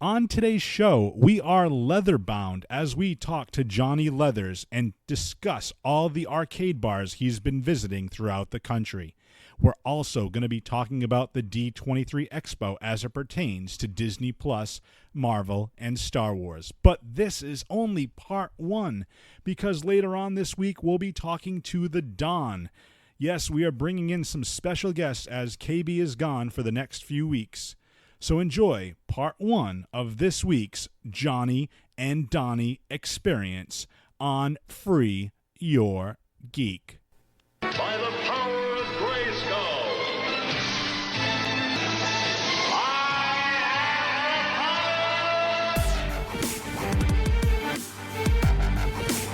On today's show, we are leather-bound as we talk to Johnny Leathers and discuss all the arcade bars he's been visiting throughout the country. We're also going to be talking about the D23 Expo as it pertains to Disney+, Marvel, and Star Wars. But this is only part one, because later on this week we'll be talking to the Don. Yes, we are bringing in some special guests as KBe is gone for the next few weeks. So enjoy part one of this week's Johnny and Donnie experience on Free Your Geek. By the power of Grayskull,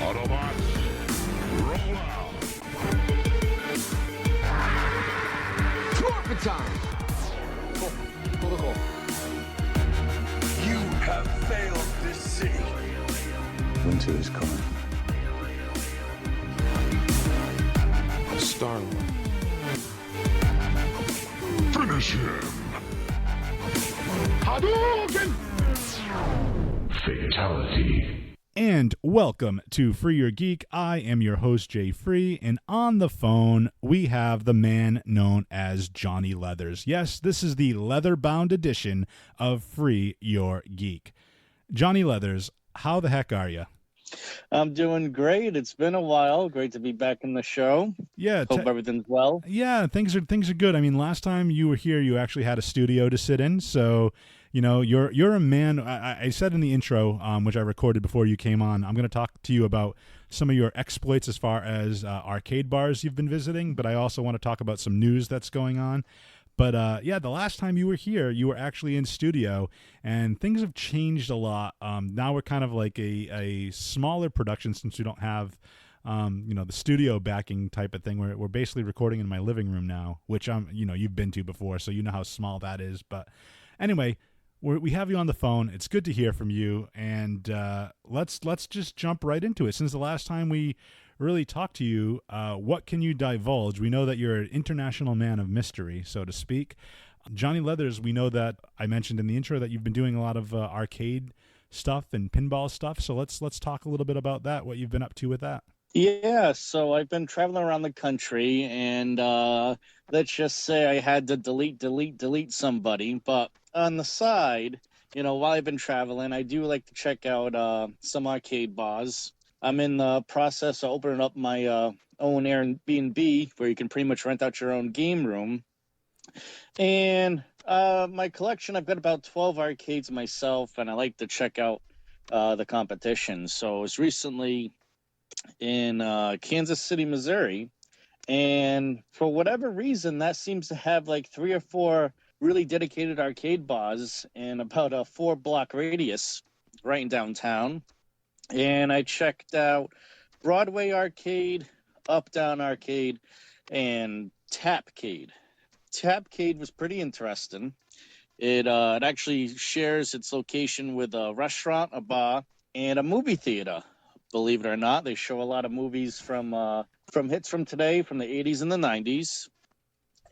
Autobots, roll out. Morphin' time! Cool. You have failed this city. Winter is coming. Star-Lord. Finish him. Hadouken! Fatality. And welcome to Free Your Geek. I am your host, Jay Free, and on the phone, we have the man known as Johnny Leathers. Yes, this is the leather-bound edition of Free Your Geek. Johnny Leathers, how the heck are you? I'm doing great. It's been a while. Great to be back in the show. Yeah. Hope everything's well. Yeah, things are good. I mean, last time you were here, you actually had a studio to sit in, so... You know, you're a man. I said in the intro, which I recorded before you came on, I'm going to talk to you about some of your exploits as far as arcade bars you've been visiting, but I also want to talk about some news that's going on. But yeah, the last time you were here, you were actually in studio, and things have changed a lot. Now we're kind of like a smaller production since we don't have, the studio backing type of thing. We're basically recording in my living room now, which you've been to before, so you know how small that is. But anyway. We have you on the phone. It's good to hear from you, and let's just jump right into it. Since the last time we really talked to you, what can you divulge? We know that you're an international man of mystery, so to speak. Johnny Leathers, we know that I mentioned in the intro that you've been doing a lot of arcade stuff and pinball stuff, so let's talk a little bit about that, what you've been up to with that. Yeah, so I've been traveling around the country, and let's just say I had to delete somebody, but on the side, while I've been traveling, I do like to check out some arcade bars. I'm in the process of opening up my own Airbnb where you can pretty much rent out your own game room. And my collection, I've got about 12 arcades myself, and I like to check out the competition. So I was recently in Kansas City, Missouri, and for whatever reason, that seems to have like 3 or 4 really dedicated arcade bars in about a 4-block radius right in downtown. And I checked out Broadway Arcade, Up Down Arcade, and Tapcade. Tapcade was pretty interesting. It actually shares its location with a restaurant, a bar, and a movie theater. Believe it or not, they show a lot of movies from hits from today, from the 80s and the 90s.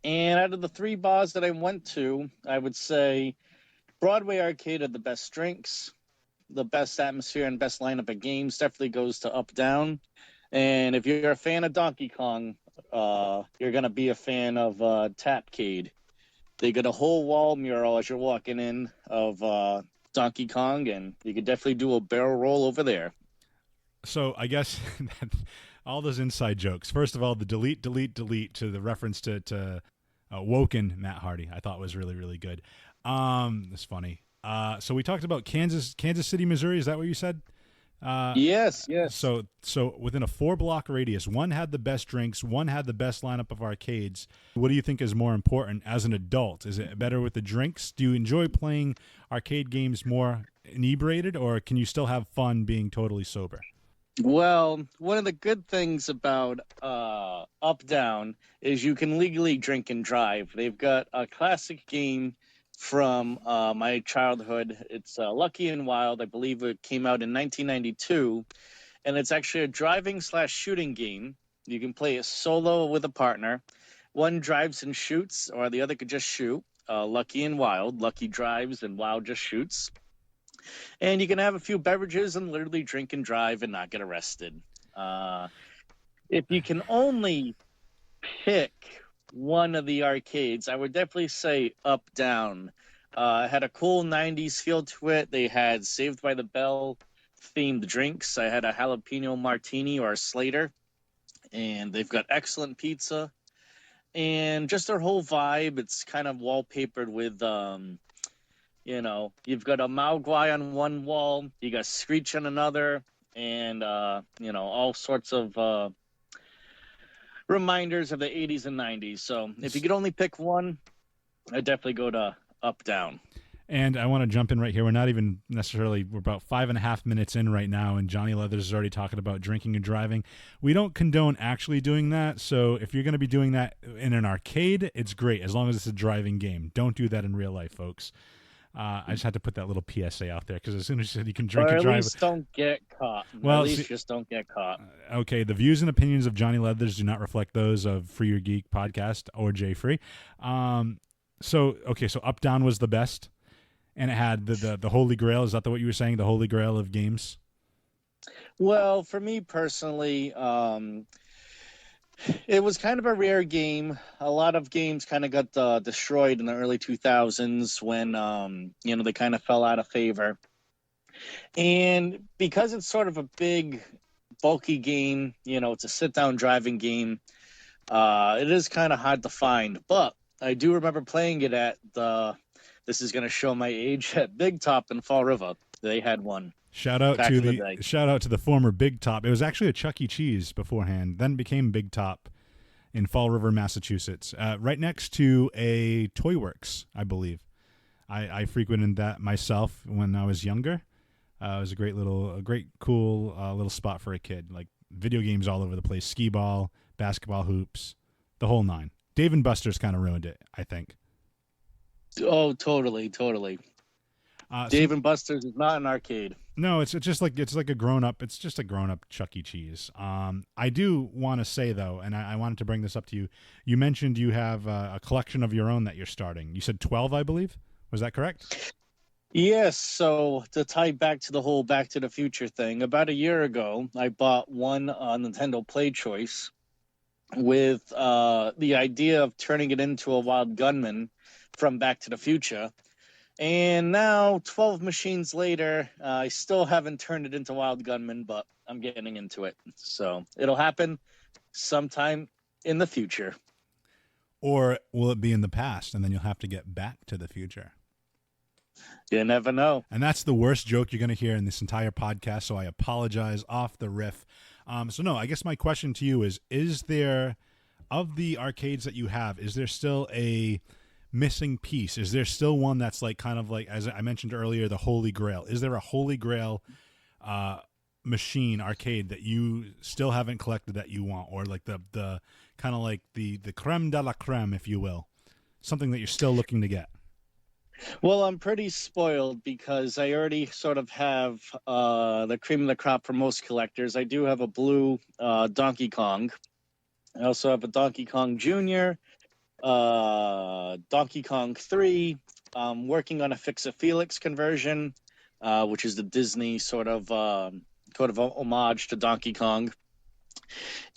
And out of the 3 bars that I went to, I would say Broadway Arcade had the best drinks, the best atmosphere, and best lineup of games. Definitely goes to Up Down. And if you're a fan of Donkey Kong, you're going to be a fan of Tapcade. They got a whole wall mural as you're walking in of Donkey Kong, and you could definitely do a barrel roll over there. So I guess all those inside jokes. First of all, the delete to the reference to Woken Matt Hardy, I thought was really, really good. It's funny. So we talked about Kansas City, Missouri. Is that what you said? Yes. So within a 4-block radius, one had the best drinks, one had the best lineup of arcades. What do you think is more important as an adult? Is it better with the drinks? Do you enjoy playing arcade games more inebriated, or can you still have fun being totally sober? Well, one of the good things about Up Down is you can legally drink and drive. They've got a classic game from my childhood. It's Lucky and Wild. I believe it came out in 1992, and it's actually a driving/shooting game. You can play it solo with a partner. One drives and shoots, or the other could just shoot. Lucky and Wild. Lucky drives and Wild just shoots. And you can have a few beverages and literally drink and drive and not get arrested. If you can only pick one of the arcades, I would definitely say Up Down. It had a cool 90s feel to it. They had Saved by the Bell themed drinks. I had a jalapeno martini or a Slater, and they've got excellent pizza. And just their whole vibe, it's kind of wallpapered with, you've got a Mogwai on one wall, you got Screech on another, and, all sorts of reminders of the 80s and 90s. So if you could only pick one, I'd definitely go to Up Down. And I want to jump in right here. We're not even necessarily, we're about 5.5 minutes in right now, and Johnny Leathers is already talking about drinking and driving. We don't condone actually doing that, so if you're going to be doing that in an arcade, it's great, as long as it's a driving game. Don't do that in real life, folks. I just had to put that little PSA out there, because as soon as you said you can drink and drive... Or at least don't get caught. Well, at least just don't get caught. Okay, the views and opinions of Johnny Leathers do not reflect those of Free Your Geek podcast or Jay Free. So Up Down was the best. And it had the Holy Grail. Is that what you were saying? The Holy Grail of games? Well, for me personally, it was kind of a rare game. A lot of games kind of got destroyed in the early 2000s when, they kind of fell out of favor. And because it's sort of a big, bulky game, it's a sit-down driving game, it is kind of hard to find. But I do remember playing it at this is going to show my age, at Big Top in Fall River. They had one. Shout out to the former Big Top. It was actually a Chuck E. Cheese beforehand, then became Big Top in Fall River, Massachusetts, right next to a Toy Works, I believe. I frequented that myself when I was younger. It was a cool little spot for a kid. Like video games all over the place, skee ball, basketball hoops, the whole nine. Dave and Buster's kind of ruined it, I think. Oh, totally. Dave and Buster's is not an arcade. No, it's like a grown up. It's just a grown up Chuck E. Cheese. I do want to say though, and I wanted to bring this up to you. You mentioned you have a collection of your own that you're starting. You said 12, I believe. Was that correct? Yes. So to tie back to the whole Back to the Future thing, about a year ago, I bought one Nintendo Play Choice with the idea of turning it into a Wild Gunman from Back to the Future. And now, 12 machines later, I still haven't turned it into Wild Gunman, but I'm getting into it. So it'll happen sometime in the future. Or will it be in the past, and then you'll have to get back to the future? You never know. And that's the worst joke you're going to hear in this entire podcast, so I apologize off the riff. I guess my question to you is there, of the arcades that you have, is there still a missing piece? Is there still one that's like kind of like, as I mentioned earlier, the Holy Grail? Is there a Holy Grail machine arcade that you still haven't collected that you want, or like the kind of like the creme de la creme, if you will, something that you're still looking to get? Well, I'm pretty spoiled because I already sort of have the cream of the crop for most collectors. I do have a blue Donkey Kong. I also have a Donkey Kong Jr., Donkey Kong 3. I'm working on a Fix-A-Felix conversion, which is the Disney sort of homage to Donkey Kong.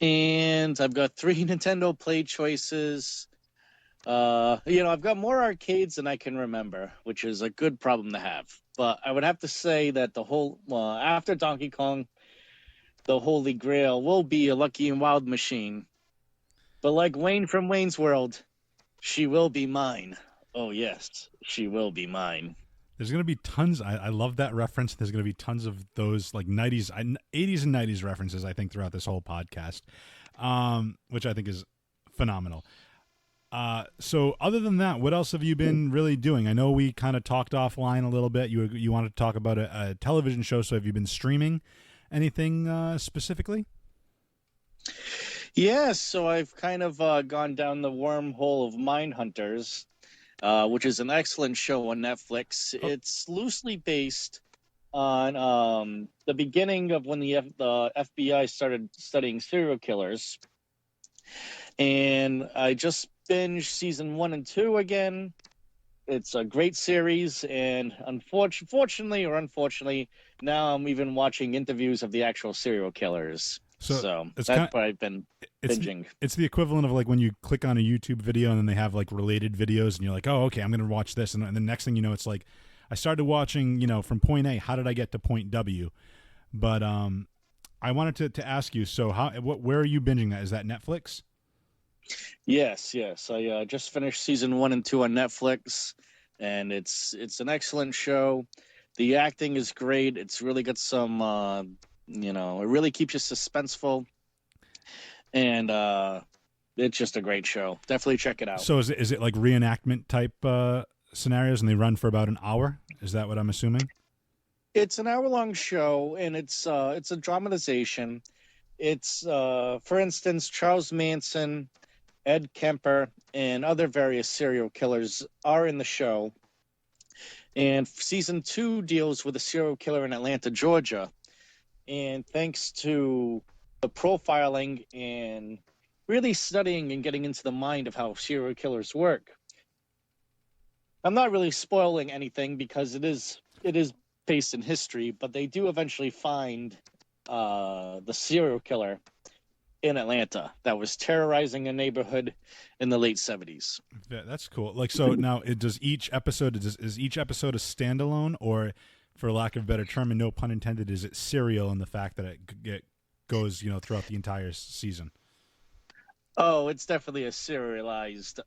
And I've got 3 Nintendo Play Choices. I've got more arcades than I can remember, which is a good problem to have. But I would have to say that after Donkey Kong, the Holy Grail will be a Lucky and Wild machine. But like Wayne from Wayne's World, she will be mine. Oh, yes, she will be mine. There's going to be tons. I love that reference. There's going to be tons of those like 80s and 90s references, I think, throughout this whole podcast, which I think is phenomenal. So other than that, what else have you been really doing? I know we kind of talked offline a little bit. You wanted to talk about a television show. So have you been streaming anything specifically? Yes, so I've kind of gone down the wormhole of Mindhunters, which is an excellent show on Netflix. Oh. It's loosely based on the beginning of when the FBI started studying serial killers. And I just binged season 1 and 2 again. It's a great series, and unfortunately, now I'm even watching interviews of the actual serial killers. So it's that's what I've been it's, binging. It's the equivalent of like when you click on a YouTube video and then they have like related videos, and you're like, oh, okay, I'm going to watch this. And the next thing you know, it's like, I started watching, from point A, how did I get to point W? But I wanted to ask you, so where are you binging that? Is that Netflix? Yes. I just finished season 1 and 2 on Netflix, and it's an excellent show. The acting is great. It's really got some, it really keeps you suspenseful, and it's just a great show. Definitely check it out. So is it like reenactment type scenarios, and they run for about an hour? Is that what I'm assuming? It's an hour-long show, and it's a dramatization. It's for instance, Charles Manson, Ed Kemper, and other various serial killers are in the show. And season 2 deals with a serial killer in Atlanta, Georgia. And thanks to the profiling and really studying and getting into the mind of how serial killers work, I'm not really spoiling anything because it is based in history, but they do eventually find the serial killer in Atlanta that was terrorizing a neighborhood in the late 70s. Yeah, that's cool. Like, so now is each episode a standalone, or, for lack of a better term and no pun intended, is it serial in the fact that it goes throughout the entire season? Oh, it's definitely a serialized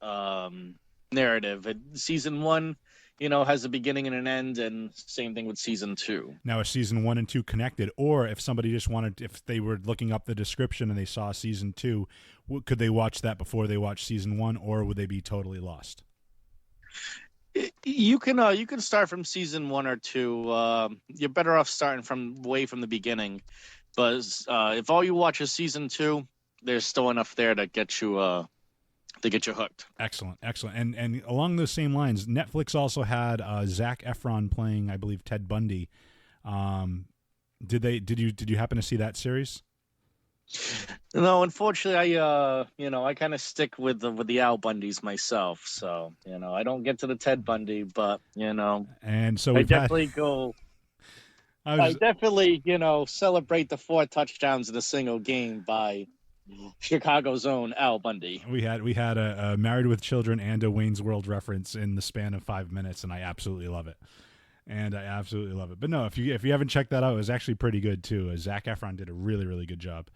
narrative. Season 1, has a beginning and an end, and same thing with season 2. Now, is season 1 and 2 connected, or if somebody just if they were looking up the description and they saw season 2, could they watch that before they watch season 1, or would they be totally lost? You can start from season 1 or 2. You're better off starting from the beginning, but if all you watch is season 2, there's still enough there to get you hooked. Excellent. And along those same lines, Netflix also had Zac Efron playing, I believe, Ted Bundy. Did you happen to see that series? No, unfortunately, I kind of stick with the Al Bundys myself. So I don't get to the Ted Bundy, but and so I definitely celebrate the 4 touchdowns in a single game by Chicago's own Al Bundy. We had a Married with Children and a Wayne's World reference in the span of 5 minutes, and I absolutely love it. But no, if you haven't checked that out, it was actually pretty good too. Zac Efron did a really, really good job.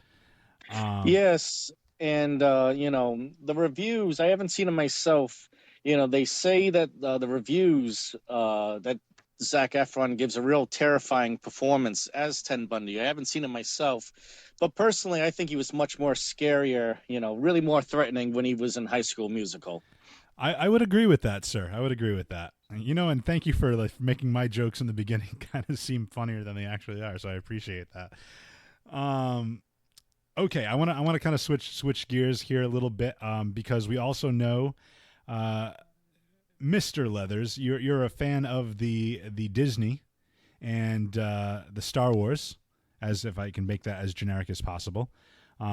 Yes, and the reviews, I haven't seen them myself. They say that the reviews that Zac Efron gives a real terrifying performance as Ted Bundy. I haven't seen him myself, but personally, I think he was much more scarier, really more threatening when he was in High School Musical. I would agree with that, sir. I would agree with that. And thank you for making my jokes in the beginning kind of seem funnier than they actually are. So I appreciate that. Okay, I want to kind of switch gears here a little bit because we also know, Mr. Leathers, you're a fan of the Disney and the Star Wars, as if I can make that as generic as possible.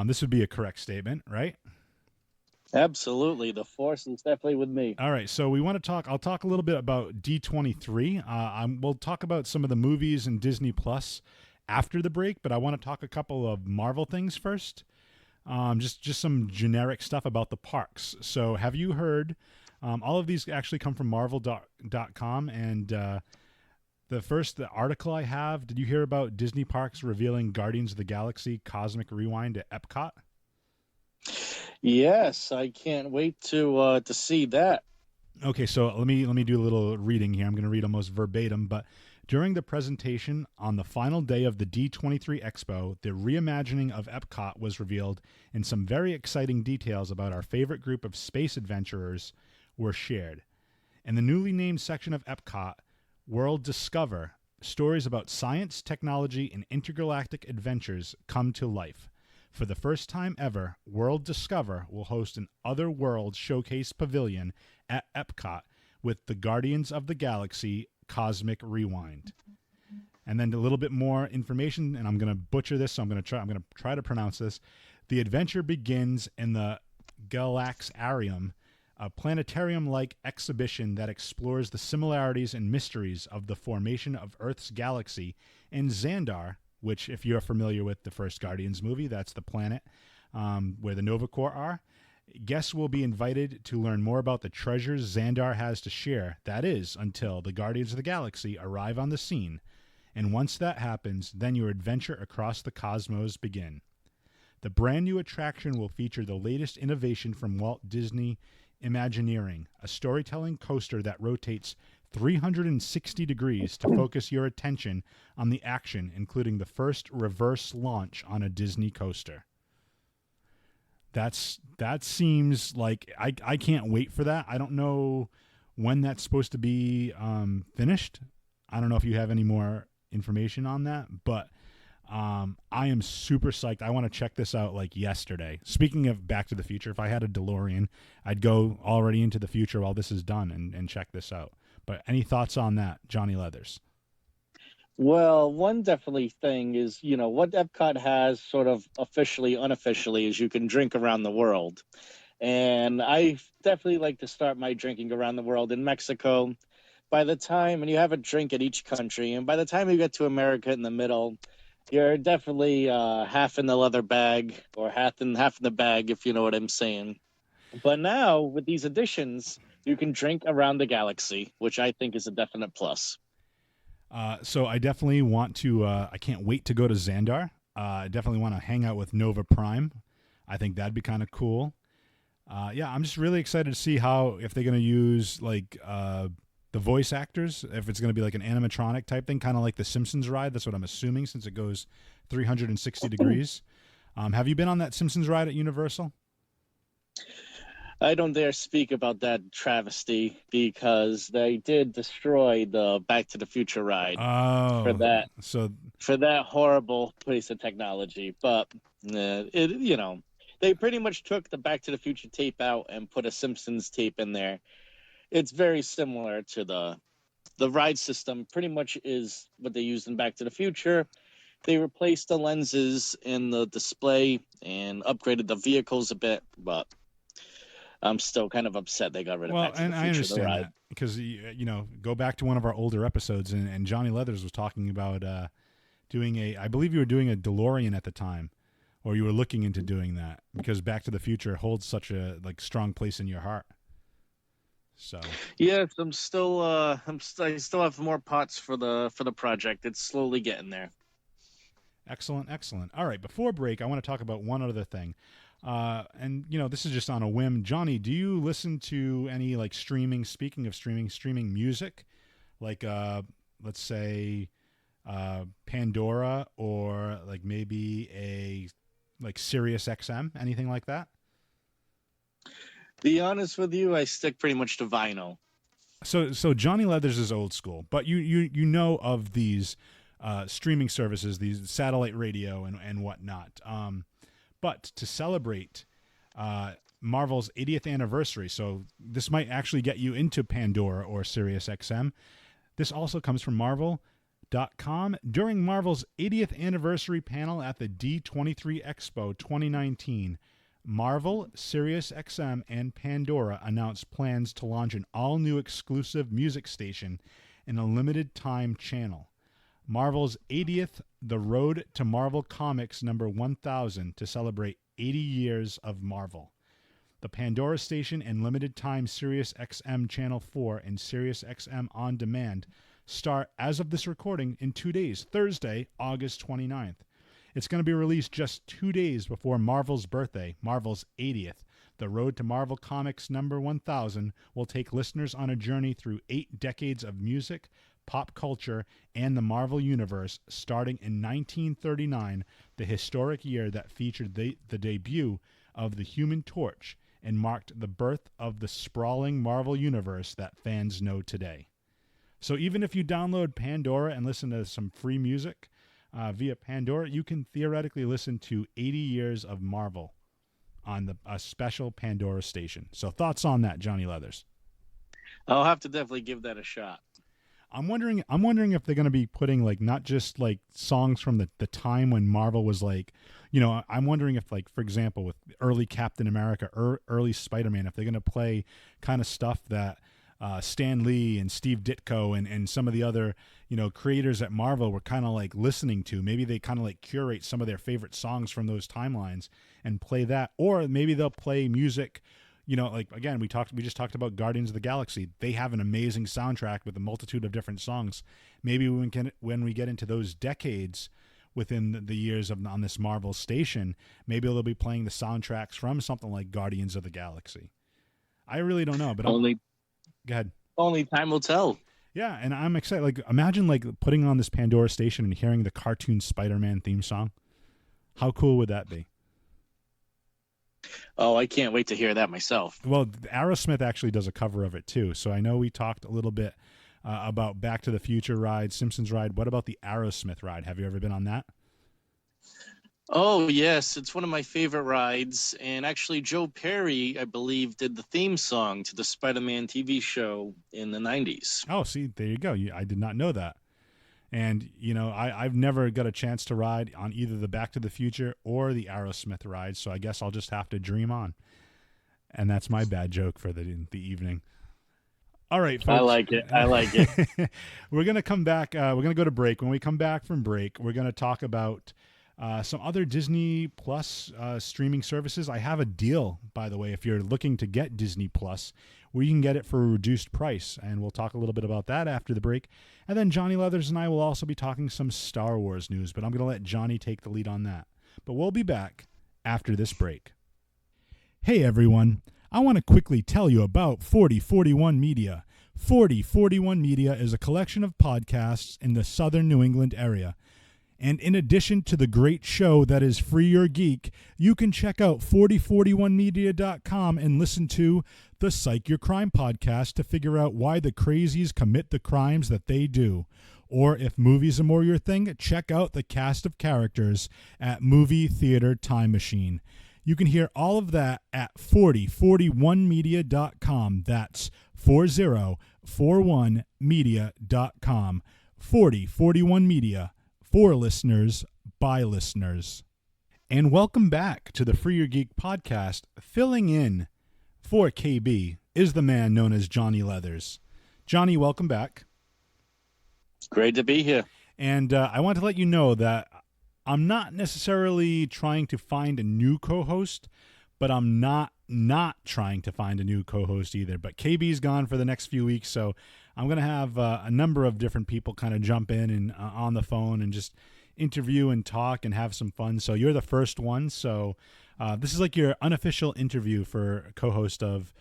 This would be a correct statement, right? Absolutely. The Force is definitely with me. All right. So I'll talk a little bit about D23. We'll talk about some of the movies and Disney Plus after the break, but I want to talk a couple of Marvel things first. Just some generic stuff about the parks. So have you heard, all of these actually come from Marvel.com, and the article I have, did you hear about Disney Parks revealing Guardians of the Galaxy Cosmic Rewind at Epcot? Yes, I can't wait to see that. Okay, so let me do a little reading here. I'm going to read almost verbatim, but during the presentation on the final day of the D23 Expo, the reimagining of Epcot was revealed, and some very exciting details about our favorite group of space adventurers were shared. In the newly named section of Epcot, World Discover, stories about science, technology, and intergalactic adventures come to life. For the first time ever, World Discover will host an Other Worlds Showcase Pavilion at Epcot with the Guardians of the Galaxy Cosmic Rewind. And then a little bit more information, and I'm going to butcher this, so I'm going to try to pronounce this. The adventure begins in the Galaxarium a planetarium-like exhibition that explores the similarities and mysteries of the formation of Earth's galaxy, and Xandar, which, if you're familiar with the first Guardians movie, that's the planet where the Nova Corps are. Guests will be invited to learn more about the treasures Xandar has to share. That is, until the Guardians of the Galaxy arrive on the scene. And once that happens, then your adventure across the cosmos begin. The brand new attraction will feature the latest innovation from Walt Disney Imagineering, a storytelling coaster that rotates 360 degrees to focus your attention on the action, including the first reverse launch on a Disney coaster. That seems like I can't wait for that. I don't know when that's supposed to be finished. I don't know if you have any more information on that, but I am super psyched. I want to check this out like yesterday. Speaking of Back to the Future, if I had a DeLorean, I'd go already into the future while this is done and check this out. But any thoughts on that, Johnny Leathers? Well, one definitely thing is, what Epcot has sort of officially, unofficially, is you can drink around the world. And I definitely like to start my drinking around the world in Mexico. And you have a drink at each country, and by the time you get to America in the middle, you're definitely half in the leather bag, or half in the bag, if you know what I'm saying. But now, with these additions, you can drink around the galaxy, which I think is a definite plus. So I definitely want to, I can't wait to go to Xandar. I definitely want to hang out with Nova Prime. I think that'd be kind of cool. Yeah, I'm just really excited to see if they're going to use like the voice actors, if it's going to be like an animatronic type thing, kind of like the Simpsons ride. That's what I'm assuming, since it goes 360 degrees. Have you been on that Simpsons ride at Universal? I don't dare speak about that travesty, because they did destroy the Back to the Future ride for that horrible piece of technology. But they pretty much took the Back to the Future tape out and put a Simpsons tape in there. It's very similar to the ride system. Pretty much is what they used in Back to the Future. They replaced the lenses in the display and upgraded the vehicles a bit, but I'm still kind of upset they got rid of Back to the Future. I understand that, because go back to one of our older episodes, and Johnny Leathers was talking about doing I believe you were doing a DeLorean at the time, or you were looking into doing that, because Back to the Future holds such a strong place in your heart. So yes, I still have more pots for the project. It's slowly getting there. Excellent. All right, before break, I want to talk about one other thing. And this is just on a whim. Johnny, do you listen to any streaming, speaking of streaming music, like let's say Pandora, or maybe a SiriusXM, anything like that? Be honest with you, I stick pretty much to vinyl. So Johnny Leathers is old school, but you know of these streaming services, these satellite radio and whatnot. But to celebrate Marvel's 80th anniversary, so this might actually get you into Pandora or SiriusXM. This also comes from Marvel.com. During Marvel's 80th anniversary panel at the D23 Expo 2019, Marvel, SiriusXM, and Pandora announced plans to launch an all-new exclusive music station and a limited-time channel. Marvel's 80th, The Road to Marvel Comics number 1000, to celebrate 80 years of Marvel. The Pandora station and limited-time SiriusXM Channel 4 and SiriusXM On Demand start, as of this recording, in 2 days, Thursday, August 29th. It's going to be released just 2 days before Marvel's birthday, Marvel's 80th. The Road to Marvel Comics number 1000 will take listeners on a journey through 8 decades of music, pop culture, and the Marvel Universe, starting in 1939, the historic year that featured the debut of the Human Torch and marked the birth of the sprawling Marvel Universe that fans know today. So even if you download Pandora and listen to some free music via Pandora, you can theoretically listen to 80 years of Marvel on a special Pandora station. So thoughts on that, Johnny Leathers? I'll have to definitely give that a shot. I'm wondering if they're going to be putting like not just like songs from the time when Marvel was like, I'm wondering if, like, for example, with early Captain America, early Spider-Man, if they're going to play kind of stuff that Stan Lee and Steve Ditko and some of the other, creators at Marvel were kind of like listening to. Maybe they kind of like curate some of their favorite songs from those timelines and play that, or maybe they'll play music. Like, again, we just talked about Guardians of the Galaxy. They have an amazing soundtrack with a multitude of different songs. Maybe when we get into those decades within the years on this Marvel station, maybe they'll be playing the soundtracks from something like Guardians of the Galaxy. I really don't know, but go ahead. Only time will tell. Yeah, and I'm excited. Like, imagine like putting on this Pandora station and hearing the cartoon Spider-Man theme song. How cool would that be? Oh, I can't wait to hear that myself. Well, Aerosmith actually does a cover of it too. So I know we talked a little bit about Back to the Future ride, Simpsons ride. What about the Aerosmith ride? Have you ever been on that? Oh, yes. It's one of my favorite rides. And actually, Joe Perry, I believe, did the theme song to the Spider-Man TV show in the 90s. Oh, see, there you go. I did not know that. And, I've never got a chance to ride on either the Back to the Future or the Aerosmith ride, so I guess I'll just have to dream on. And that's my bad joke for the evening. All right, folks. I like it. We're going to come back. We're going to go to break. When we come back from break, we're going to talk about some other Disney Plus streaming services. I have a deal, by the way, if you're looking to get Disney Plus, where you can get it for a reduced price. And we'll talk a little bit about that after the break. And then Johnny Leathers and I will also be talking some Star Wars news, but I'm going to let Johnny take the lead on that. But we'll be back after this break. Hey, everyone. I want to quickly tell you about 4041 Media. 4041 Media is a collection of podcasts in the southern New England area. And in addition to the great show that is Free Your Geek, you can check out 4041media.com and listen to the Psych Your Crime podcast to figure out why the crazies commit the crimes that they do. Or if movies are more your thing, check out the cast of characters at Movie Theater Time Machine. You can hear all of that at 4041media.com. That's 4041media.com. 4041 Media. For listeners, by listeners. And welcome back to the Free Your Geek podcast. Filling in for KB is the man known as Johnny Leathers. Johnny, welcome back. It's great to be here. And I want to let you know that I'm not necessarily trying to find a new co-host, but I'm not trying to find a new co-host either. But KB's gone for the next few weeks, so I'm going to have a number of different people kind of jump in and on the phone and just interview and talk and have some fun. So you're the first one. So this is like your unofficial interview for co-host of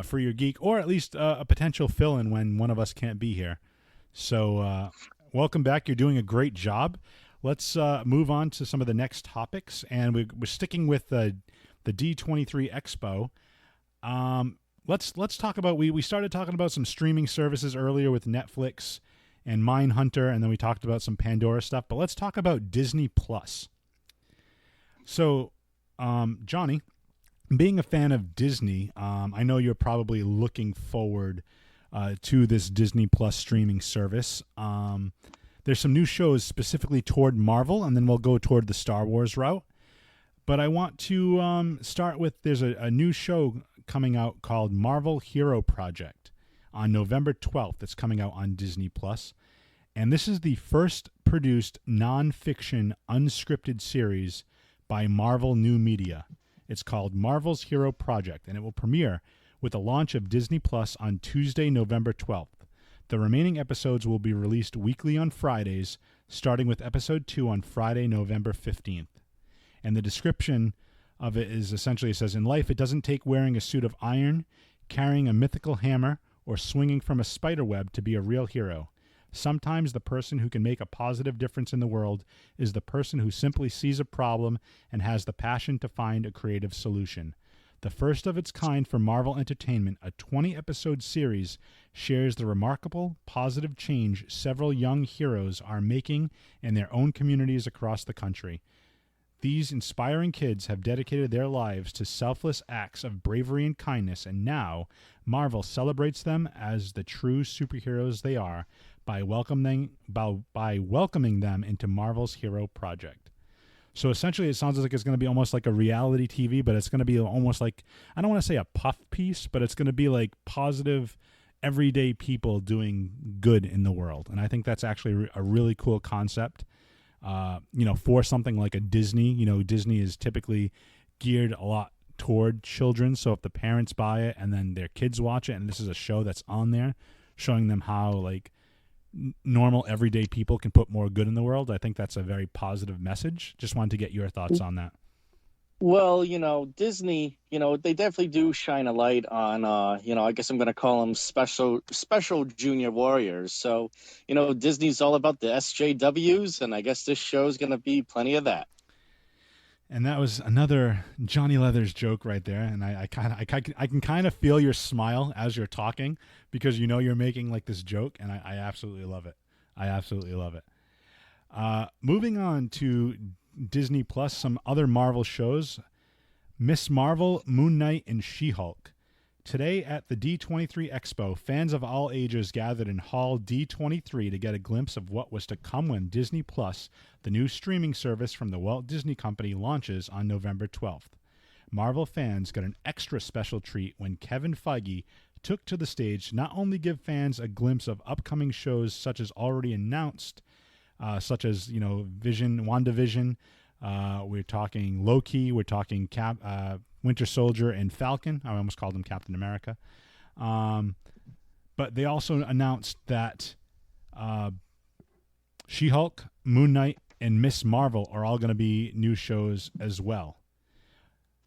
For Your Geek, or at least a potential fill-in when one of us can't be here. So welcome back. You're doing a great job. Let's move on to some of the next topics. And we're sticking with the D23 Expo. Let's talk about, we started talking about some streaming services earlier with Netflix and Mindhunter, and then we talked about some Pandora stuff, but let's talk about Disney Plus. So, Johnny, being a fan of Disney, I know you're probably looking forward to this Disney Plus streaming service. There's some new shows specifically toward Marvel, and then we'll go toward the Star Wars route. But I want to start with, there's a new show coming out called Marvel Hero Project on November 12th. It's coming out on Disney Plus. And this is the first produced non-fiction unscripted series by Marvel New Media. It's called Marvel's Hero Project, and it will premiere with the launch of Disney Plus on Tuesday, November 12th. The remaining episodes will be released weekly on Fridays, starting with episode 2 on Friday, November 15th. And the description of it is essentially, it says, in life, it doesn't take wearing a suit of iron, carrying a mythical hammer, or swinging from a spider web to be a real hero. Sometimes the person who can make a positive difference in the world is the person who simply sees a problem and has the passion to find a creative solution. The first of its kind for Marvel Entertainment, a 20-episode series, shares the remarkable, positive change several young heroes are making in their own communities across the country. These inspiring kids have dedicated their lives to selfless acts of bravery and kindness, and now Marvel celebrates them as the true superheroes they are by welcoming them into Marvel's Hero Project. So essentially, it sounds like it's going to be almost like a reality TV, but it's going to be almost like, I don't want to say a puff piece, but it's going to be like positive, everyday people doing good in the world. And I think that's actually a really cool concept, for something like a Disney. Disney is typically geared a lot toward children. So if the parents buy it and then their kids watch it, and this is a show that's on there showing them how like normal everyday people can put more good in the world, I think that's a very positive message. Just wanted to get your thoughts on that. Well, Disney, they definitely do shine a light on, I guess I'm going to call them special junior warriors. So, Disney's all about the SJWs, and I guess this show's going to be plenty of that. And that was another Johnny Leathers joke right there. And I can kind of feel your smile as you're talking, because you're making like this joke, and I absolutely love it. I absolutely love it. Moving on to Disney Plus, some other Marvel shows: Miss Marvel, Moon Knight, and She-Hulk. Today at the D23 Expo, fans of all ages gathered in Hall D23 to get a glimpse of what was to come when Disney Plus, the new streaming service from the Walt Disney Company, launches on November 12th. Marvel fans got an extra special treat when Kevin Feige took to the stage to not only give fans a glimpse of upcoming shows such as already announced, such as Vision, WandaVision, we're talking Loki, we're talking Winter Soldier and Falcon. I almost called him Captain America. But they also announced that She-Hulk, Moon Knight, and Miss Marvel are all going to be new shows as well.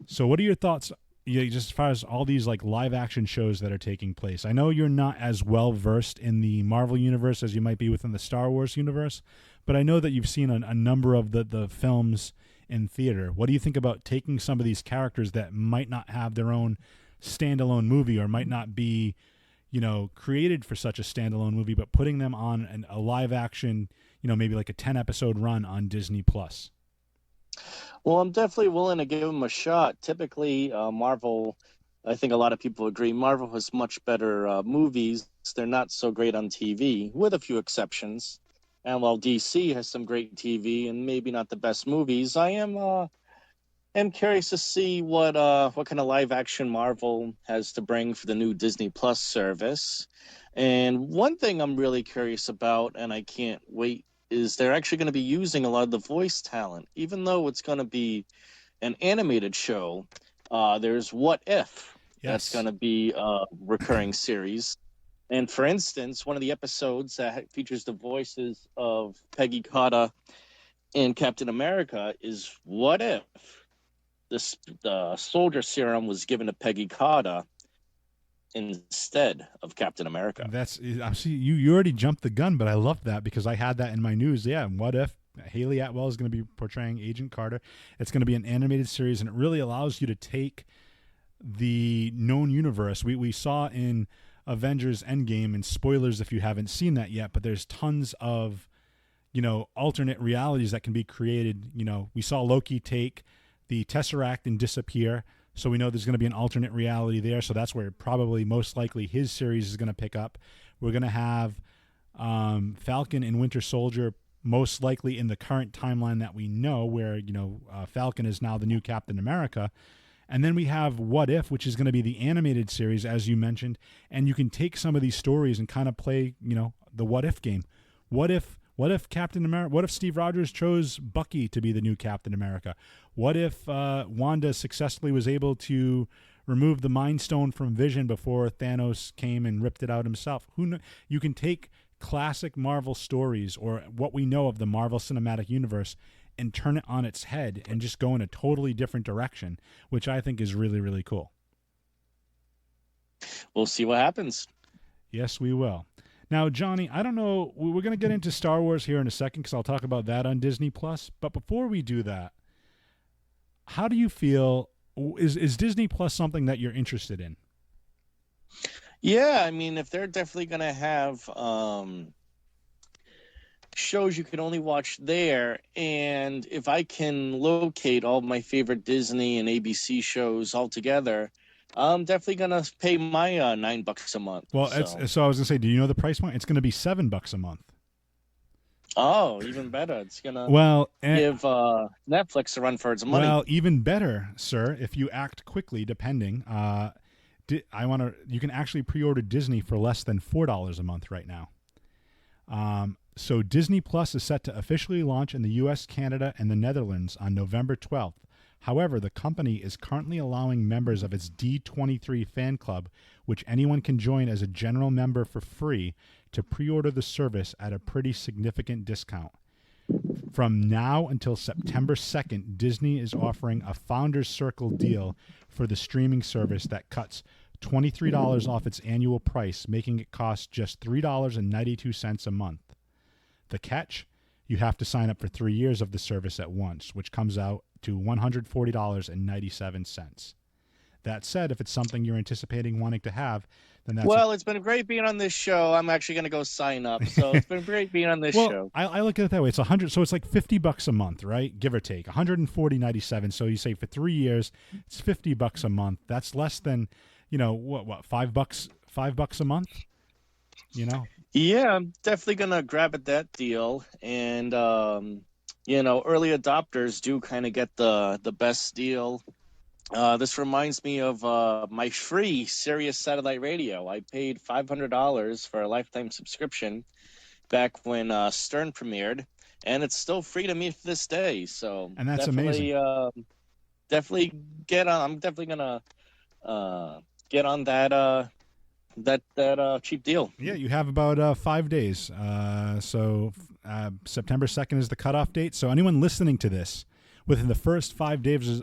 So what are your thoughts just as far as all these like live action shows that are taking place? I know you're not as well versed in the Marvel universe as you might be within the Star Wars universe, but I know that you've seen a number of the films in theater. What do you think about taking some of these characters that might not have their own standalone movie, or might not be, created for such a standalone movie, but putting them on a live action, maybe like a 10 episode run on Disney Plus? Well, I'm definitely willing to give them a shot. Typically, Marvel, I think a lot of people agree, Marvel has much better movies. They're not so great on TV, with a few exceptions. And while DC has some great TV and maybe not the best movies, I am curious to see what kind of live action Marvel has to bring for the new Disney Plus service. And one thing I'm really curious about, and I can't wait, is they're actually going to be using a lot of the voice talent. Even though it's going to be an animated show, there's What If. Yes. That's going to be a recurring series. And for instance, one of the episodes that features the voices of Peggy Carter and Captain America is what if the soldier serum was given to Peggy Carter instead of Captain America. You already jumped the gun, but I love that because I had that in my news. Yeah, and what if Haley Atwell is going to be portraying Agent Carter? It's going to be an animated series, and it really allows you to take the known universe. We saw in Avengers Endgame, and spoilers if you haven't seen that yet, but there's tons of alternate realities that can be created. We saw Loki take the Tesseract and disappear, so we know there's going to be an alternate reality there. So that's where probably most likely his series is going to pick up. We're going to have Falcon and Winter Soldier most likely in the current timeline that we know, where Falcon is now the new Captain America. And then we have What If, which is going to be the animated series, as you mentioned. And you can take some of these stories and kind of play, the what if game. What if Captain America? What if Steve Rogers chose Bucky to be the new Captain America? What if Wanda successfully was able to remove the Mind Stone from Vision before Thanos came and ripped it out himself? You can take classic Marvel stories, or what we know of the Marvel Cinematic Universe, and turn it on its head and just go in a totally different direction, which I think is really, really cool. We'll see what happens. Yes, we will. Now, Johnny, I don't know, we're going to get into Star Wars here in a second because I'll talk about that on Disney Plus. But before we do that, how do you feel? Is Disney Plus something that you're interested in? Yeah, I mean, if they're definitely going to have shows you can only watch there, and if I can locate all my favorite Disney and ABC shows all together, I'm definitely gonna pay my $9 a month. Well, so. so I was gonna say, do you know the price point? It's gonna be $7 a month. Oh, even better. It's gonna Well, give Netflix a run for its money. well, even better, sir. If you act quickly, depending, you can actually pre-order Disney for less than $4 a month right now. So Disney Plus is set to officially launch in the U.S., Canada, and the Netherlands on November 12th. However, the company is currently allowing members of its D23 fan club, which anyone can join as a general member for free, to pre-order the service at a pretty significant discount. From now until September 2nd, Disney is offering a Founders Circle deal for the streaming service that cuts $23 off its annual price, making it cost just $3.92 a month. The catch? You have to sign up for 3 years of the service at once, which comes out to $140.97. That said, if it's something you're anticipating wanting to have, then that's well, it's been great being on this show. I'm actually going to go sign up. So it's been great being on this show. I look at it that way. It's $100, so it's like $50 a month, right? Give or take, $140.97. So you say for 3 years, it's $50 a month. That's less than, what $5 a month? Yeah, I'm definitely going to grab at that deal. And early adopters do kind of get the best deal. This reminds me of my free Sirius satellite radio. I paid $500 for a lifetime subscription back when Stern premiered, and it's still free to me to this day. So, and that's amazing. Definitely get on. I'm definitely gonna get on that cheap deal. Yeah, you have about 5 days. So September 2nd is the cutoff date. So anyone listening to this within the first 5 days of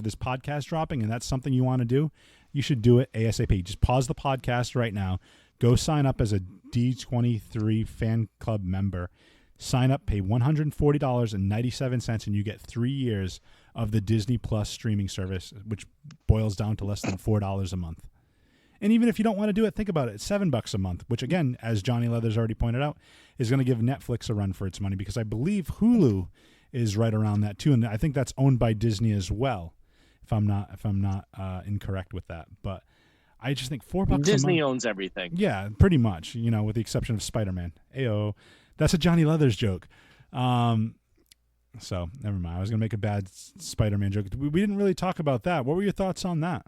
this podcast dropping, and that's something you want to do, you should do it ASAP. Just pause the podcast right now. Go sign up as a D23 fan club member. Sign up, pay $140.97, and you get 3 years of the Disney Plus streaming service, which boils down to less than $4 a month. And even if you don't want to do it, think about it. It's $7 a month, which, again, as Johnny Leathers already pointed out, is going to give Netflix a run for its money, because I believe Hulu is right around that too, and I think that's owned by Disney as well, if I'm not incorrect with that. But I just think $4 a month. Disney owns everything. Yeah, pretty much. With the exception of Spider-Man. Ayo, that's a Johnny Leathers joke. So never mind. I was gonna make a bad Spider-Man joke. We didn't really talk about that. What were your thoughts on that?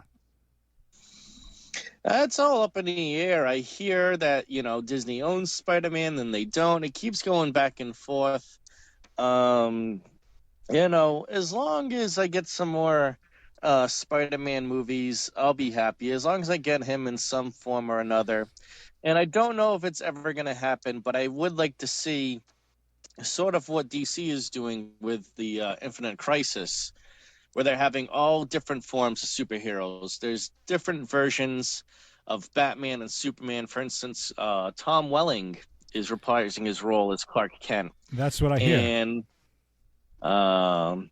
That's all up in the air. I hear that Disney owns Spider-Man, then they don't. It keeps going back and forth. As long as I get some more Spider-Man movies, I'll be happy. As long as I get him in some form or another. And I don't know if it's ever going to happen, but I would like to see sort of what DC is doing with the Infinite Crisis, where they're having all different forms of superheroes. There's different versions of Batman and Superman. For instance, Tom Welling is reprising his role as Clark Kent. That's what I hear. And I'm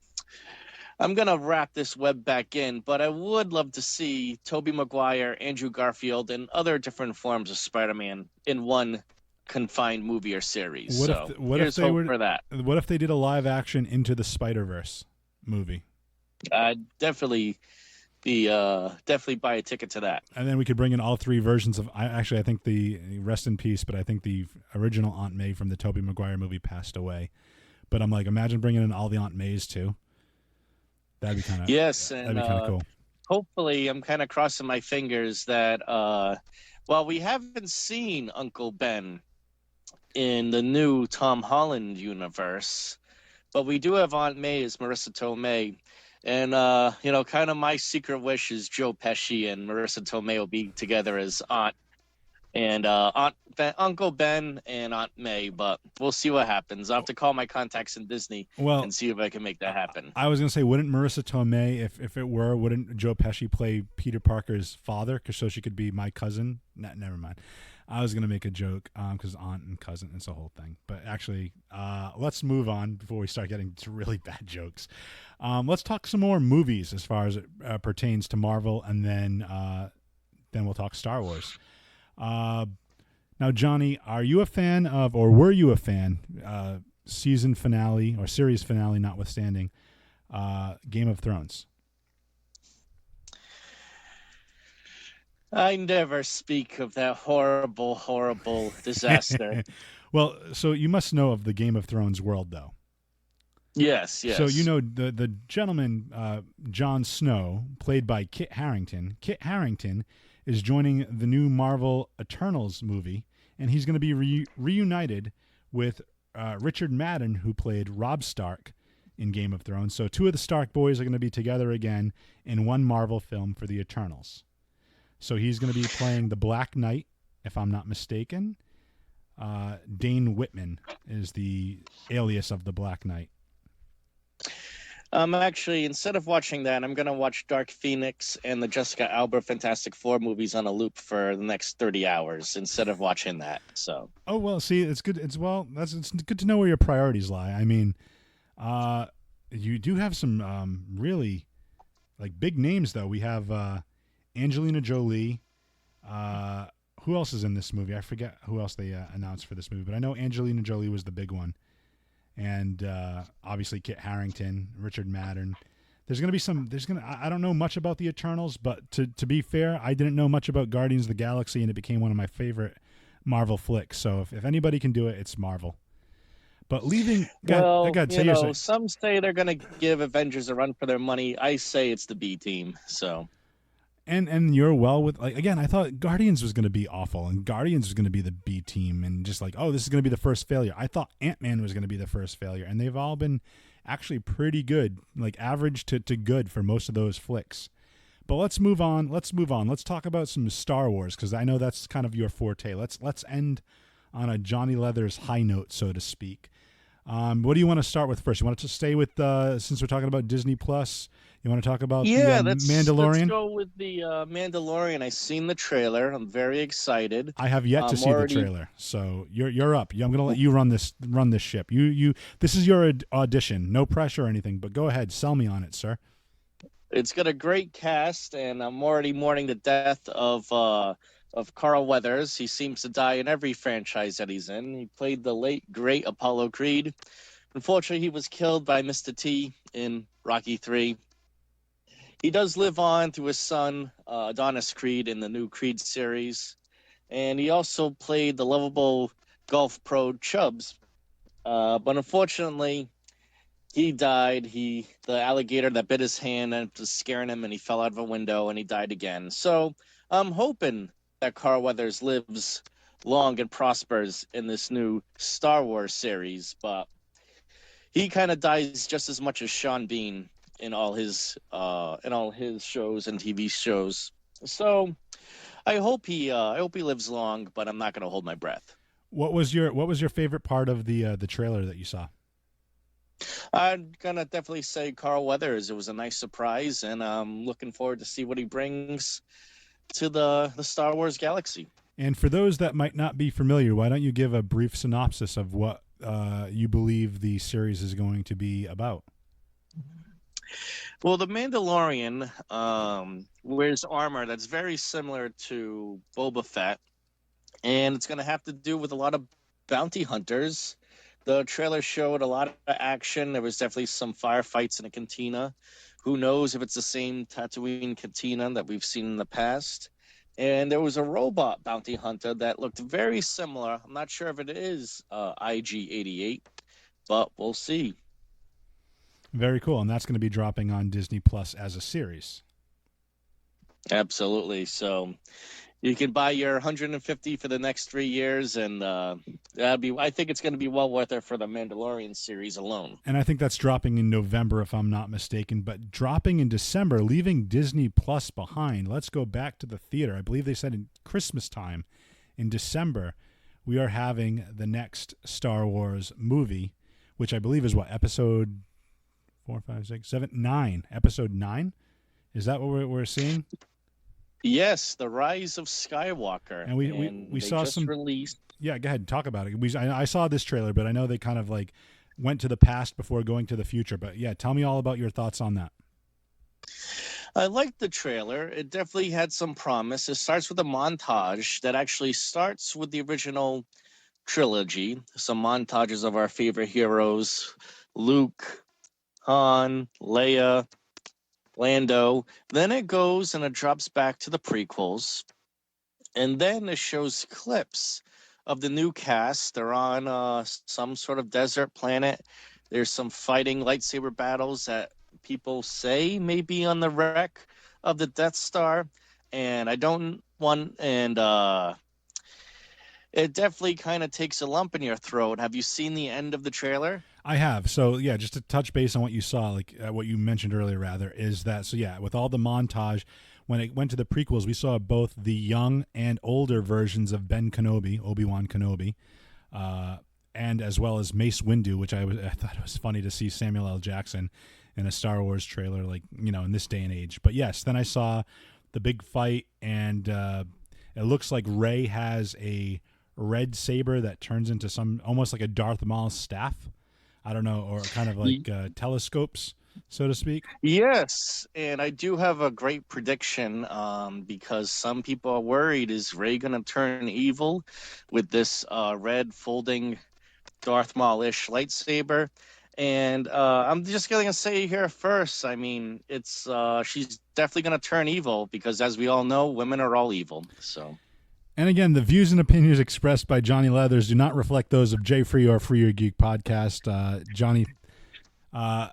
going to wrap this web back in, but I would love to see Tobey Maguire, Andrew Garfield, and other different forms of Spider-Man in one confined movie or series. What if they did a live action Into the Spider-Verse movie? I'd definitely buy a ticket to that. And then we could bring in all three versions of. I think the rest in peace, but I think the original Aunt May from the Tobey Maguire movie passed away. But I'm like, imagine bringing in all the Aunt Mays too. That'd be kind of cool. Hopefully, I'm kind of crossing my fingers that we haven't seen Uncle Ben in the new Tom Holland universe, but we do have Aunt May as Marissa Tomei. And, kind of my secret wish is Joe Pesci and Marissa Tomei will be together as Aunt and Uncle Ben and Aunt May, but we'll see what happens. I'll have to call my contacts in Disney and see if I can make that happen. I was going to say, wouldn't Marissa Tomei, if it were, wouldn't Joe Pesci play Peter Parker's father so she could be my cousin? Never mind. I was going to make a joke because aunt and cousin, it's a whole thing. But actually, let's move on before we start getting to really bad jokes. Let's talk some more movies as far as it pertains to Marvel, and then we'll talk Star Wars. Now, Johnny, are you a fan of, or were you a fan, season finale or series finale notwithstanding, Game of Thrones? I never speak of that horrible, horrible disaster. Well, so you must know of the Game of Thrones world, though. Yes, So you yes. know the gentleman Jon Snow, played by Kit Harington. Kit Harington is joining the new Marvel Eternals movie, and he's going to be reunited with Richard Madden, who played Robb Stark in Game of Thrones. So two of the Stark boys are going to be together again in one Marvel film for the Eternals. So he's going to be playing the Black Knight, if I'm not mistaken. Dane Whitman is the alias of the Black Knight. Actually, instead of watching that, I'm gonna watch Dark Phoenix and the Jessica Alba Fantastic Four movies on a loop for the next 30 hours instead of watching that. So, Oh well, see, it's good. It's good to know where your priorities lie. I mean, you do have some really like big names though. We have Angelina Jolie. Who else is in this movie? I forget who else they announced for this movie, but I know Angelina Jolie was the big one. And obviously Kit Harington, Richard Madden. There's gonna be some. I don't know much about the Eternals, but to be fair, I didn't know much about Guardians of the Galaxy, and it became one of my favorite Marvel flicks. So if anybody can do it, it's Marvel. But leaving, well, God, you know, some say they're gonna give Avengers a run for their money. I say it's the B team. So, and you're well with like again. I thought Guardians was gonna be awful, and Guardians was gonna be the B team, and just like this is gonna be the first failure. I thought Ant-Man was gonna be the first failure, and they've all been actually pretty good, like average to good for most of those flicks. But let's move on. Let's talk about some Star Wars, because I know that's kind of your forte. Let's end on a Johnny Leathers high note, so to speak. What do you want to start with first? You want to stay with since we're talking about Disney Plus? You want to talk about the Mandalorian? Let's go with the Mandalorian. I've seen the trailer. I'm very excited. I have yet to see the trailer, so you're up. I'm going to let you run this ship. This is your audition. No pressure or anything, but go ahead, sell me on it, sir. It's got a great cast, and I'm already mourning the death of Carl Weathers. He seems to die in every franchise that he's in. He played the late great Apollo Creed. Unfortunately, he was killed by Mr. T in Rocky III. He does live on through his son, Adonis Creed, in the new Creed series. And he also played the lovable golf pro Chubbs. But unfortunately, he died. The alligator that bit his hand and was scaring him, and he fell out of a window, and he died again. So I'm hoping that Carl Weathers lives long and prospers in this new Star Wars series. But he kind of dies just as much as Sean Bean in all his shows and TV shows. So I hope he lives long, but I'm not going to hold my breath. What was your favorite part of the trailer that you saw? I'm gonna definitely say Carl Weathers. It was a nice surprise, and I'm looking forward to see what he brings to the Star Wars galaxy. And for those that might not be familiar, why don't you give a brief synopsis of what you believe the series is going to be about? Well, the Mandalorian wears armor that's very similar to Boba Fett, and it's going to have to do with a lot of bounty hunters. The trailer showed a lot of action. There was definitely some firefights in a cantina. Who knows if it's the same Tatooine cantina that we've seen in the past. And there was a robot bounty hunter that looked very similar. I'm not sure if it is IG-88, but we'll see. Very cool. And that's going to be dropping on Disney Plus as a series. Absolutely. So you can buy your 150 for the next 3 years, and I think it's going to be well worth it for the Mandalorian series alone. And I think that's dropping in November, if I'm not mistaken, but dropping in December, leaving Disney Plus behind. Let's go back to the theater. I believe they said in Christmas time, in December, we are having the next Star Wars movie, which I believe is what, episode 4, 5, 6, 7, 9, episode 9? Is that what we're seeing? Yes, The Rise of Skywalker. And we saw some released. Yeah, go ahead, talk about it. I saw this trailer, but I know they kind of like went to the past before going to the future. But yeah, tell me all about your thoughts on that. I liked the trailer. It definitely had some promise. It starts with a montage that actually starts with the original trilogy. Some montages of our favorite heroes, Luke, Han, Leia, Lando. Then it goes and it drops back to the prequels. And then it shows clips of the new cast. They're on some sort of desert planet. There's some fighting lightsaber battles that people say may be on the wreck of the Death Star. And I don't want, and it definitely kind of takes a lump in your throat. Have you seen the end of the trailer? I have. So yeah, just to touch base on what you saw, like what you mentioned earlier, rather, is that so yeah, with all the montage, when it went to the prequels, we saw both the young and older versions of Ben Kenobi, Obi-Wan Kenobi, and as well as Mace Windu, which I thought it was funny to see Samuel L. Jackson in a Star Wars trailer, like, you know, in this day and age. But yes, then I saw the big fight, and it looks like Rey has a red saber that turns into some almost like a Darth Maul staff. I don't know, or kind of like telescopes, so to speak. Yes, and I do have a great prediction because some people are worried, is Rey going to turn evil with this red folding Darth Maul-ish lightsaber? And I'm just going to say here first, I mean, it's she's definitely going to turn evil because, as we all know, women are all evil. So. And again, the views and opinions expressed by Johnny Leathers do not reflect those of Jay Free or Free Your Geek podcast. Johnny, I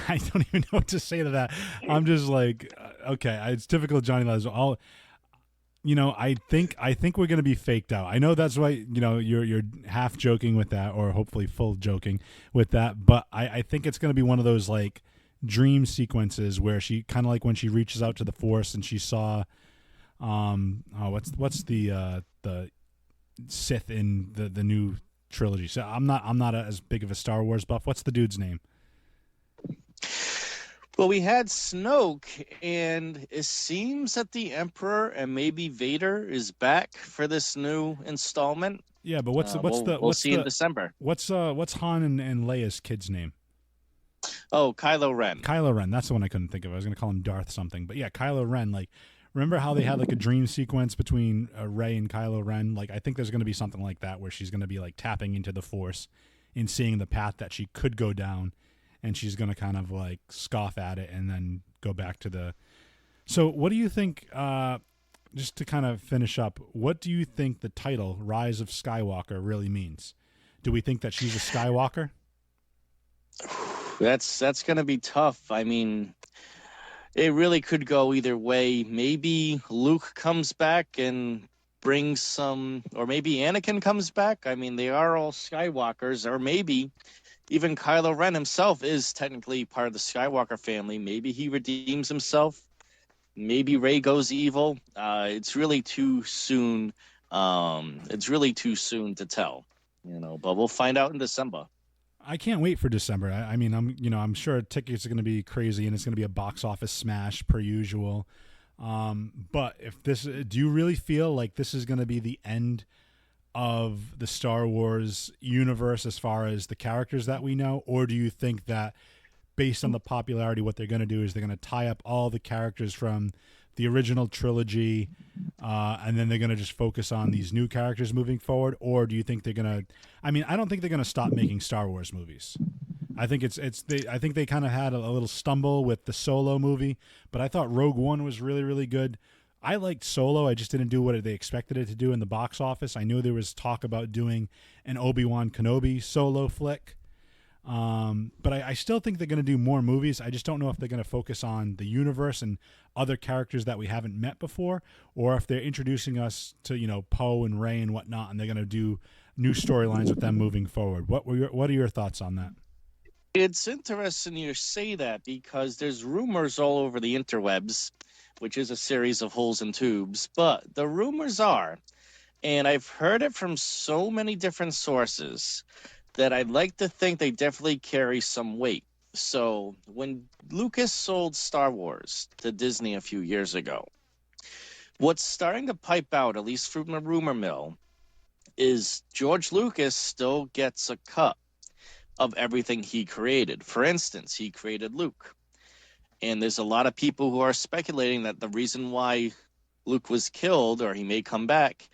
don't even know what to say to that. I'm just like, okay, it's typical Johnny Leathers. I think we're gonna be faked out. I know that's why, you know, you're half joking with that, or hopefully full joking with that. But I think it's gonna be one of those like dream sequences where she kind of like when she reaches out to the Force and she saw. What's the Sith in the new trilogy? So I'm not as big of a Star Wars buff. What's the dude's name? Well, we had Snoke, and it seems that the Emperor and maybe Vader is back for this new installment. Yeah, but we'll see in December. What's Han and Leia's kid's name? Oh, Kylo Ren. Kylo Ren. That's the one I couldn't think of. I was gonna call him Darth something, but yeah, Kylo Ren. Like, remember how they had like a dream sequence between Rey and Kylo Ren? Like, I think there's gonna be something like that where she's gonna be like tapping into the Force and seeing the path that she could go down, and she's gonna kind of like scoff at it and then go back to the. So, what do you think? Just to kind of finish up, what do you think the title "Rise of Skywalker" really means? Do we think that she's a Skywalker? That's going to be tough. I mean, it really could go either way. Maybe Luke comes back and brings some, or maybe Anakin comes back. I mean, they are all Skywalkers, or maybe even Kylo Ren himself is technically part of the Skywalker family. Maybe he redeems himself. Maybe Rey goes evil. It's really too soon. It's really too soon to tell, you know. But we'll find out in December. I can't wait for December. I mean, I'm sure tickets are going to be crazy, and it's going to be a box office smash per usual. But do you really feel like this is going to be the end of the Star Wars universe as far as the characters that we know, or do you think that based on the popularity, what they're going to do is they're going to tie up all the characters from the original trilogy, and then they're going to just focus on these new characters moving forward? Or do you think they're going to? I mean, I don't think they're going to stop making Star Wars movies. I think I think they kind of had a little stumble with the Solo movie, but I thought Rogue One was really, really good. I liked Solo. I just didn't do what they expected it to do in the box office. I knew there was talk about doing an Obi-Wan Kenobi Solo flick. But I still think they're going to do more movies. I just don't know if they're going to focus on the universe and other characters that we haven't met before, or if they're introducing us to, you know, Poe and Rey and whatnot, and they're going to do new storylines with them moving forward. What are your thoughts on that? It's interesting you say that because there's rumors all over the interwebs, which is a series of holes and tubes. But the rumors are, and I've heard it from so many different sources, that I'd like to think they definitely carry some weight. So when Lucas sold Star Wars to Disney a few years ago, what's starting to pipe out, at least from the rumor mill, is George Lucas still gets a cut of everything he created. For instance, he created Luke. And there's a lot of people who are speculating that the reason why Luke was killed, or he may come back,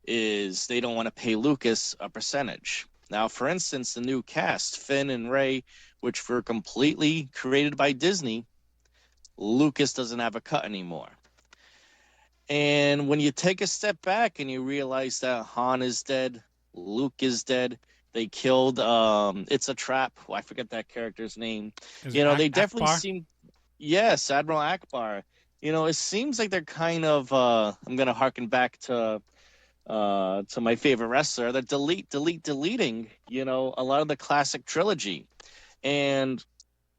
is they don't want to pay Lucas a percentage. Now, for instance, the new cast, Finn and Rey, which were completely created by Disney, Lucas doesn't have a cut anymore. And when you take a step back and you realize that Han is dead, Luke is dead, they killed it's a trap. Oh, I forget that character's name. Is You it know, they definitely Akbar? seem, yes, Admiral Akbar. You know, it seems like they're kind of I'm gonna harken back to my favorite wrestler, they're deleting, you know, a lot of the classic trilogy. And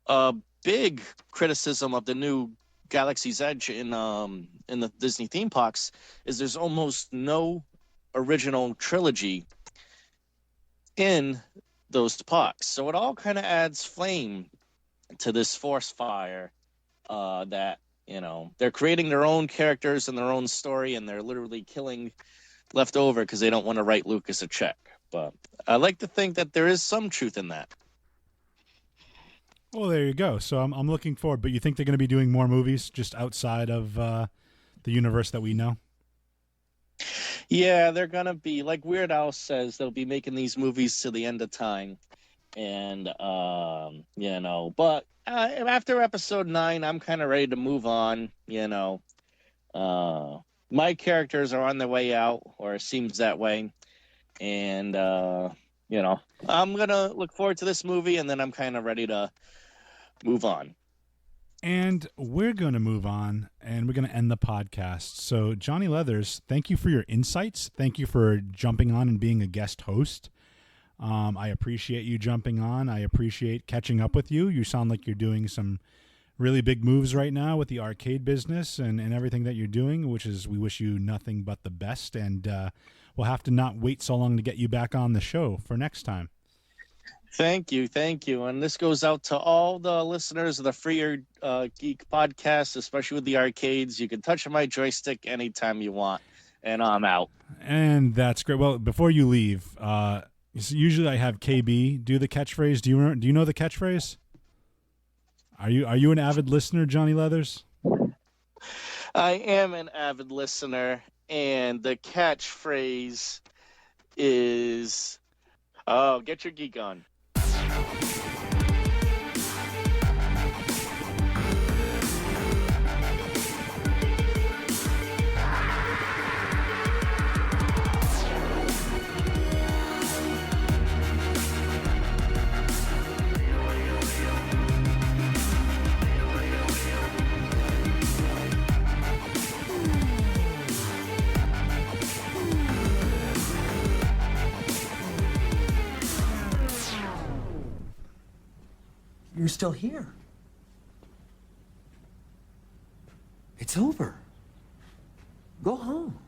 a big criticism of the new Galaxy's Edge in the Disney theme parks is there's almost no original trilogy in those parks. So it all kind of adds flame to this force fire that, you know, they're creating their own characters and their own story, and they're literally killing left over because they don't want to write Lucas a check. But I like to think that there is some truth in that. Well, there you go. So I'm looking forward. But you think they're going to be doing more movies just outside of the universe that we know? Yeah, they're gonna be like Weird Al says. They'll be making these movies to the end of time, and you know. But after episode 9, I'm kind of ready to move on. You know, my characters are on their way out, or it seems that way, and you know, I'm gonna look forward to this movie, and then I'm kind of ready to move on. And we're going to move on, and we're going to end the podcast. So, Johnny Leathers, thank you for your insights. Thank you for jumping on and being a guest host. I appreciate you jumping on. I appreciate catching up with you. You sound like you're doing some really big moves right now with the arcade business and everything that you're doing, which is, we wish you nothing but the best. And we'll have to not wait so long to get you back on the show for next time. Thank you. And this goes out to all the listeners of the Freer Geek podcast, especially with the arcades. You can touch my joystick anytime you want, and I'm out. And that's great. Well, before you leave, usually I have KB do the catchphrase. Do you know the catchphrase? Are you an avid listener, Johnny Leathers? I am an avid listener, and the catchphrase is, "Oh, get your geek on." You're still here. It's over. Go home.